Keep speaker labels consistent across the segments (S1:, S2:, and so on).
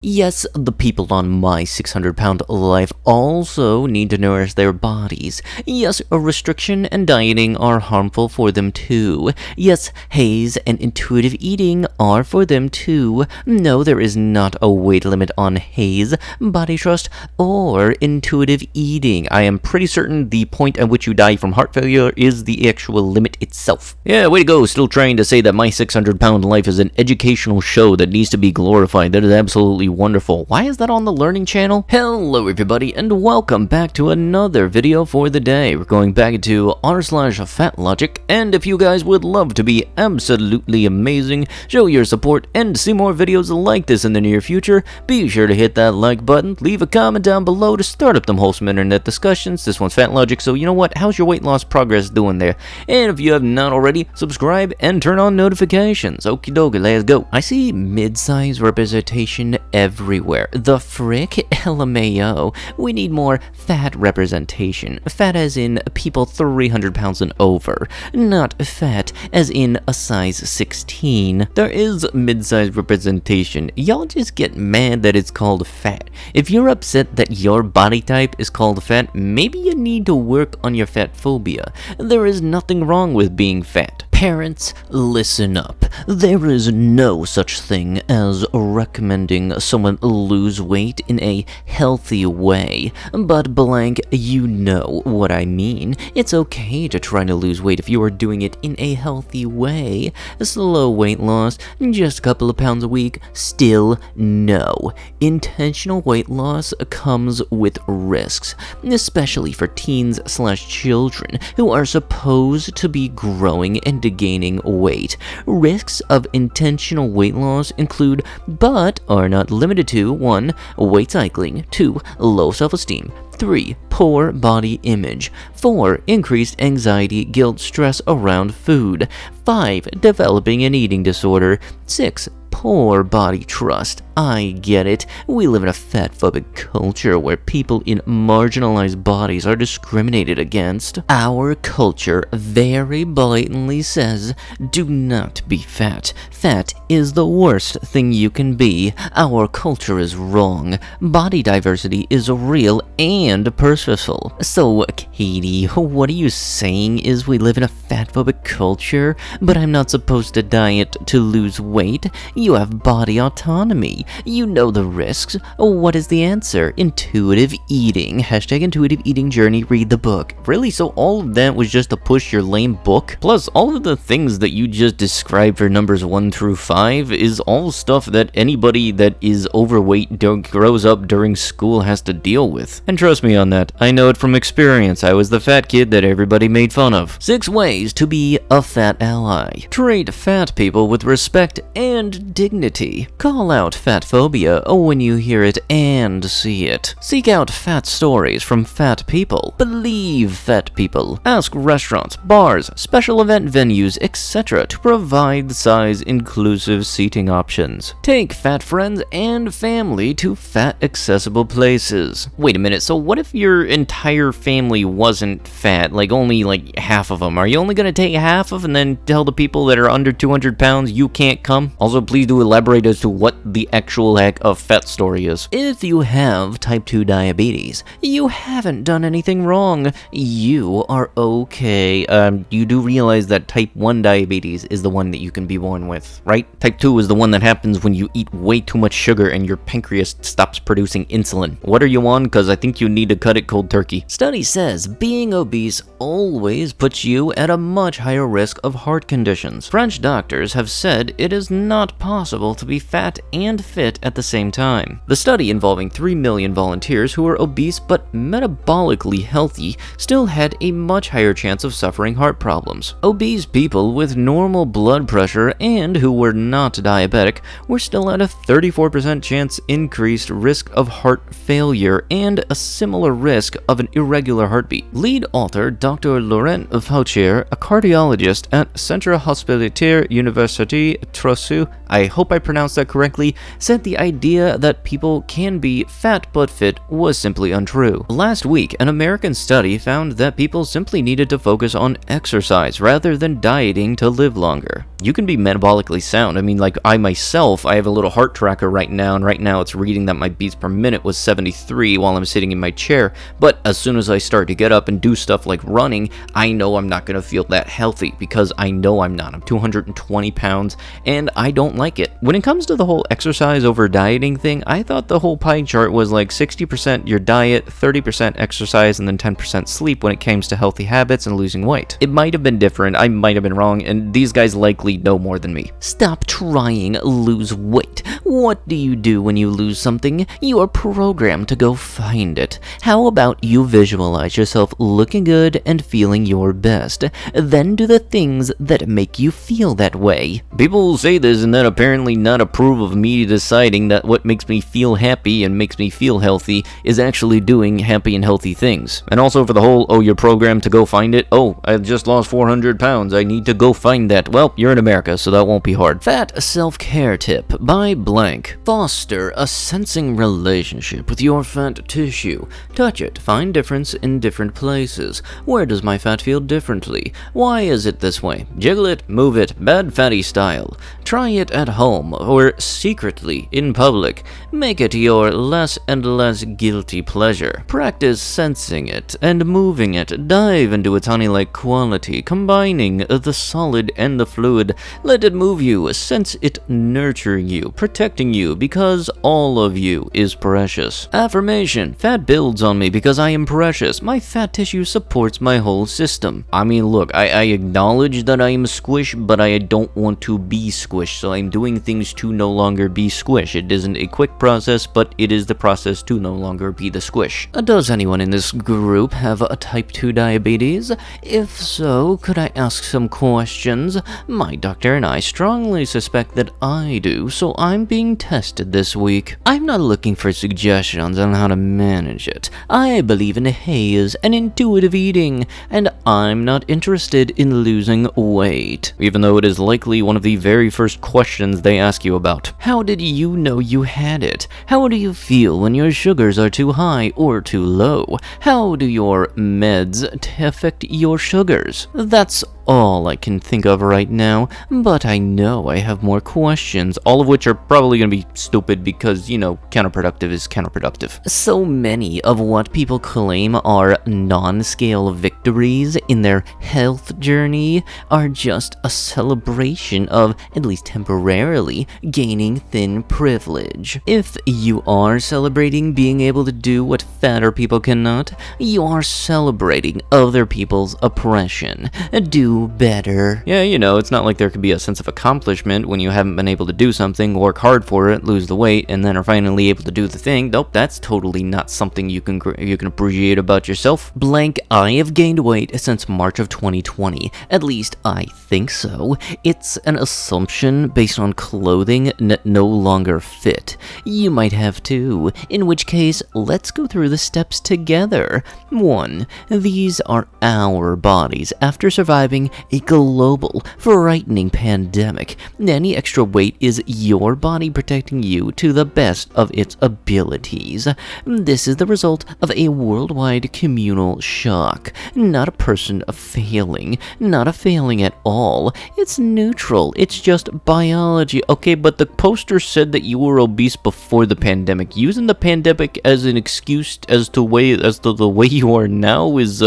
S1: Yes, the people on my 600-pound life also need to nourish their bodies. Yes, restriction and dieting are harmful for them too. Yes, haze and intuitive eating are for them too. No, there is not a weight limit on haze, body trust, or intuitive eating. I am pretty certain the point at which you die from heart failure is the actual limit itself. Yeah, way to go, still trying to say that my 600-pound life is an educational show that needs to be glorified. That is absolutely wonderful. Why is that on the Learning Channel? Hello everybody, and welcome back to another video for the day. We're going back into r/Fatlogic, and if you guys would love to be absolutely amazing, show your support, and see more videos like this in the near future, be sure to hit that like button, leave a comment down below to start up them wholesome internet discussions. This one's Fatlogic, so you know what? How's your weight loss progress doing there? And if you have not already, subscribe and turn on notifications. Okie dokie, let's go. I see mid-size representation everywhere. The frick? LMAO. We need more fat representation. Fat as in people 300 pounds and over. Not fat as in a size 16. There is mid-size representation. Y'all just get mad that it's called fat. If you're upset that your body type is called fat, maybe you need to work on your fat phobia. There is nothing wrong with being fat. Parents, listen up. There is no such thing as recommending someone lose weight in a healthy way. But blank, you know what I mean. It's okay to try to lose weight if you are doing it in a healthy way. Slow weight loss, just a couple of pounds a week, still no. Intentional weight loss comes with risks, especially for teens/children who are supposed to be growing and gaining weight. Risks of intentional weight loss include, but are not limited to, 1. Weight cycling, 2. Low self-esteem, 3. Poor body image, 4. Increased anxiety, guilt, stress around food, 5. Developing an eating disorder, 6. Poor body trust. I get it. We live in a fat-phobic culture where people in marginalized bodies are discriminated against. Our culture very blatantly says, do not be fat. Fat is the worst thing you can be. Our culture is wrong. Body diversity is real and purposeful. So, Katie, what are you saying is we live in a fat-phobic culture, but I'm not supposed to diet to lose weight? You have body autonomy. You know the risks. What is the answer? Intuitive eating. Hashtag intuitive eating journey. Read the book. Really? So all of that was just to push your lame book? Plus, all of the things that you just described for numbers 1 through 5 is all stuff that anybody that is overweight grows up during school has to deal with. And trust me on that. I know it from experience. I was the fat kid that everybody made fun of. 6 ways to be a fat ally. Treat fat people with respect and dignity. Call out fat phobia when you hear it and see it. Seek out fat stories from fat people. Believe fat people. Ask restaurants, bars, special event venues, etc. to provide size-inclusive seating options. Take fat friends and family to fat accessible places. Wait a minute, so what if your entire family wasn't fat? Like only half of them? Are you only gonna take half of and then tell the people that are under 200 pounds you can't come? Also, please do elaborate as to what the actual heck of fat story is. If you have type 2 diabetes, you haven't done anything wrong. You are okay. You do realize that type 1 diabetes is the one that you can be born with, right? Type 2 is the one that happens when you eat way too much sugar and your pancreas stops producing insulin. What are you on? Because I think you need to cut it cold turkey. Study says being obese always puts you at a much higher risk of heart conditions. French doctors have said it is not possible to be fat and fit at the same time. The study involving 3 million volunteers who were obese but metabolically healthy still had a much higher chance of suffering heart problems. Obese people with normal blood pressure and who were not diabetic were still at a 34% chance increased risk of heart failure and a similar risk of an irregular heartbeat. Lead author Dr. Laurent Faucher, a cardiologist at Centre Hospitalier Université Trousseau, I hope I pronounced that correctly, said the idea that people can be fat but fit was simply untrue. Last week, an American study found that people simply needed to focus on exercise rather than dieting to live longer. You can be metabolically sound. I mean, like I myself, I have a little heart tracker right now, and right now it's reading that my beats per minute was 73 while I'm sitting in my chair, but as soon as I start to get up and do stuff like running, I know I'm not going to feel that healthy because I know I'm not. I'm 220 pounds, and I don't like it. When it comes to the whole exercise over dieting thing, I thought the whole pie chart was like 60% your diet, 30% exercise, and then 10% sleep when it came to healthy habits and losing weight. It might have been different, I might have been wrong, and these guys likely know more than me. Stop trying lose weight. What do you do when you lose something? You are programmed to go find it. How about you visualize yourself looking good and feeling your best, then do the things that make you feel that way. People will say this and then apparently not approve of me deciding that what makes me feel happy and makes me feel healthy is actually doing happy and healthy things. And also for the whole, oh, you're programmed to go find it. Oh, I just lost 400 pounds. I need to go find that. Well, you're in America, so that won't be hard. Fat self-care tip by blank. Foster a sensing relationship with your fat tissue. Touch it. Find difference in different places. Where does my fat feel differently? Why is it this way? Jiggle it, move it, bad fatty style. Try it at home or secretly in public. Make it your less and less guilty pleasure. Practice sensing it and moving it. Dive into its honey-like quality, combining the solid and the fluid. Let it move you, sense it nurturing you, protecting you, because all of you is precious. Affirmation. Fat builds on me because I am precious. My fat tissue supports my whole system. I mean, look, I acknowledge that I am squish, but I don't want to be squish, so I'm doing things to no longer be squish. It isn't a quick process, but it is the process to no longer be the squish. Does anyone in this group have a type 2 diabetes? If so, could I ask some questions? My doctor and I strongly suspect that I do, so I'm being tested this week. I'm not looking for suggestions on how to manage it. I believe in haze and intuitive eating, and I'm not interested in losing weight, even though it is likely one of the very first questions they ask you about. How did you know you had it? How do you feel when your sugars are too high or too low? How do your meds affect your sugars? That's all I can think of right now, but I know I have more questions, all of which are probably going to be stupid because, you know, counterproductive is counterproductive. So many of what people claim are non-scale victories in their health journey are just a celebration of, at least temporarily, gaining thin privilege. If you are celebrating being able to do what fatter people cannot, you are celebrating other people's oppression. Do better. Yeah, you know, it's not like there could be a sense of accomplishment when you haven't been able to do something, work hard for it, lose the weight, and then are finally able to do the thing. Nope, that's totally not something you can appreciate about yourself. Blank, I have gained weight since March of 2020. At least I think so. It's an assumption based on clothing that no longer fit. You might have too, in which case, let's go through the steps together. 1. These are our bodies after surviving a global, frightening pandemic. Any extra weight is your body protecting you to the best of its abilities. This is the result of a worldwide communal shock. Not a person failing, not a failing at all. It's neutral, it's just biology. Okay, but the poster said that you were obese before the pandemic. Using the pandemic as an excuse as to the way you are now is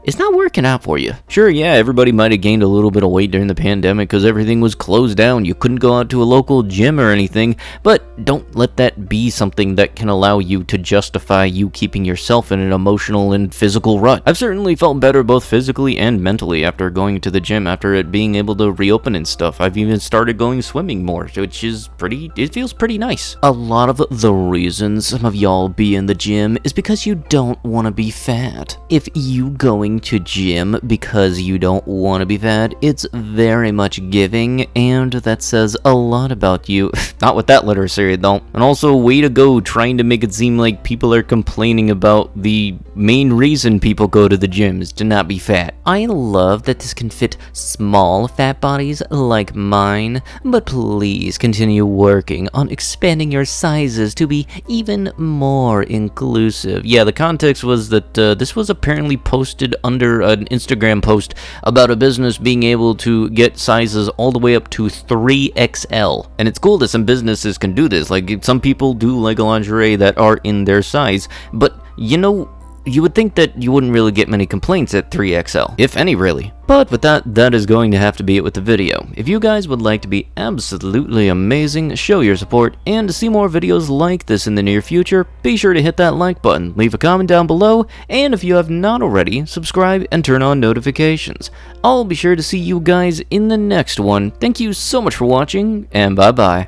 S1: it's not working out for you. Sure, yeah, everybody might have gained a little bit of weight during the pandemic because everything was closed down. You couldn't go out to a local gym or anything, but don't let that be something that can allow you to justify you keeping yourself in an emotional and physical rut. I've certainly felt better both physically and mentally after going to the gym, after it being able to reopen and stuff. I've even started going swimming more, which is it feels pretty nice. A lot of the reasons some of y'all be in the gym is because you don't want to be fat. If you going going to gym because you don't want to be fat. It's very much giving, and that says a lot about you. Not with that literacy, though. And also, way to go trying to make it seem like people are complaining about the main reason people go to the gym is to not be fat. I love that this can fit small fat bodies like mine, but please continue working on expanding your sizes to be even more inclusive. Yeah, the context was that this was apparently posted under an Instagram post about a business being able to get sizes all the way up to 3XL. And it's cool that some businesses can do this. Like, some people do like lingerie that are in their size, but you know, you would think that you wouldn't really get many complaints at 3XL, if any really. But with that is going to have to be it with the video. If you guys would like to be absolutely amazing, show your support, and to see more videos like this in the near future, be sure to hit that like button, leave a comment down below, and if you have not already, subscribe and turn on notifications. I'll be sure to see you guys in the next one. Thank you so much for watching, and bye-bye.